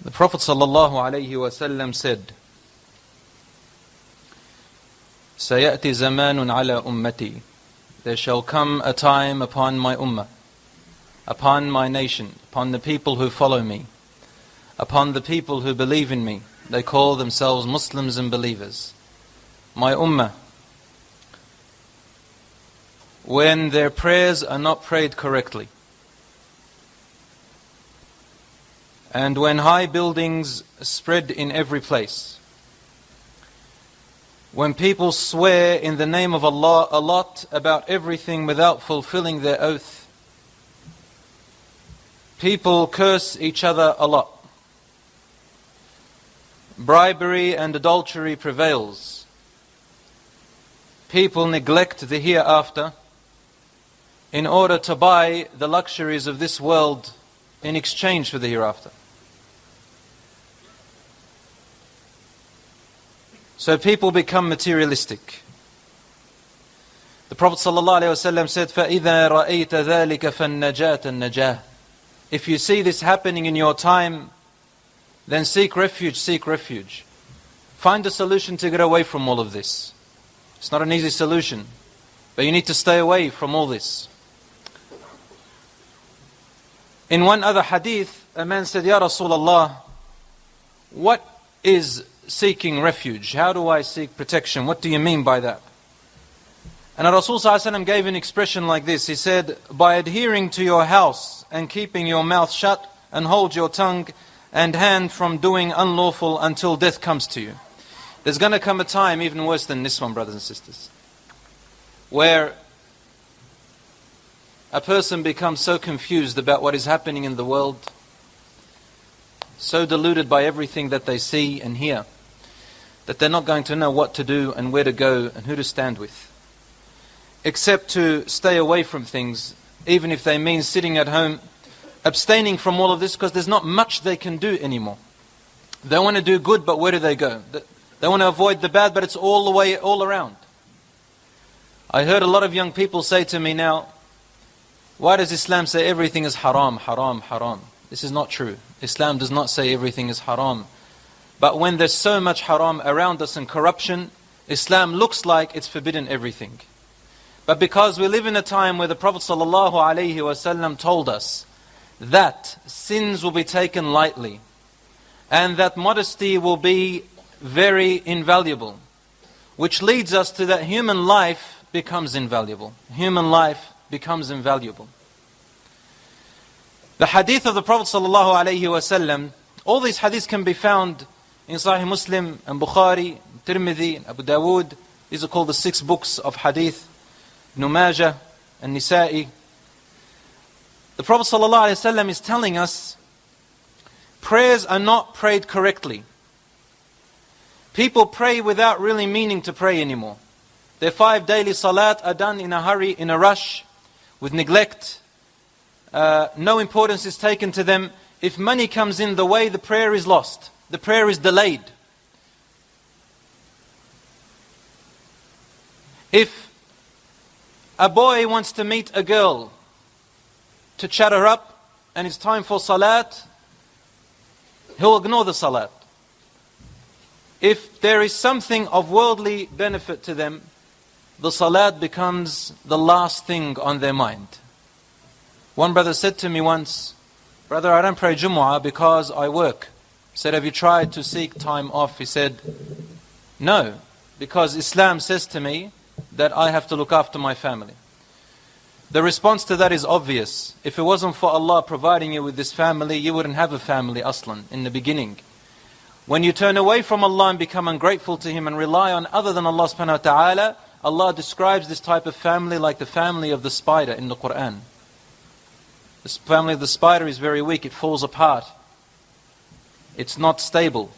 The Prophet ﷺ said, سَيَأْتِ زَمَانٌ عَلَى أُمَّتِي. There shall come a time upon my ummah, upon my nation, upon the people who follow me, upon the people who believe in me. They call themselves Muslims and believers. My ummah, when their prayers are not prayed correctly, and when high buildings spread in every place, when people swear in the name of Allah a lot about everything without fulfilling their oath, people curse each other a lot, bribery and adultery prevails, people neglect the hereafter in order to buy the luxuries of this world in exchange for the hereafter. So people become materialistic. The Prophet ﷺ said, فَإِذَا رَأَيْتَ ذَلِكَ فَالنَّجَاةَ النَّجَاةِ. If you see this happening in your time, then seek refuge, seek refuge. Find a solution to get away from all of this. It's not an easy solution, but you need to stay away from all this. In one other hadith, a man said, Ya Rasulullah, what is seeking refuge? How do I seek protection? What do you mean by that? And Rasul ﷺ gave an expression like this. He said, by adhering to your house and keeping your mouth shut and hold your tongue and hand from doing unlawful until death comes to you. There's going to come a time even worse than this one, brothers and sisters, where a person becomes so confused about what is happening in the world, so deluded by everything that they see and hear, that they're not going to know what to do and where to go and who to stand with, except to stay away from things, even if they mean sitting at home, abstaining from all of this, because there's not much they can do anymore. They want to do good, but where do they go? They want to avoid the bad, but it's all the way, all around. I heard a lot of young people say to me now, why does Islam say everything is haram, haram, haram? This is not true. Islam does not say everything is haram. But when there's so much haram around us and corruption, Islam looks like it's forbidden everything. But because we live in a time where the Prophet ﷺ told us that sins will be taken lightly and that modesty will be very invaluable, which leads us to that human life becomes invaluable. Human life becomes invaluable. The hadith of the Prophet ﷺ, all these hadiths can be found in Sahih Muslim and Bukhari, Tirmidhi, and Abu Dawood. These are called the 6 books of hadith, Ibn Majah and Nisa'i. The Prophet ﷺ is telling us prayers are not prayed correctly. People pray without really meaning to pray anymore. Their 5 daily salat are done in a hurry, in a rush, with neglect. No importance is taken to them. If money comes in the way, the prayer is lost. The prayer is delayed. If a boy wants to meet a girl to chat her up and it's time for salat, he'll ignore the salat. If there is something of worldly benefit to them, the salat becomes the last thing on their mind. One brother said to me once, brother, I don't pray Jumu'ah because I work. I said, have you tried to seek time off? He said, no, because Islam says to me that I have to look after my family. The response to that is obvious. If it wasn't for Allah providing you with this family, you wouldn't have a family aslan in the beginning. When you turn away from Allah and become ungrateful to Him and rely on other than Allah subhanahu wa ta'ala, Allah describes this type of family like the family of the spider in the Quran. The family of the spider is very weak, it falls apart. It's not stable.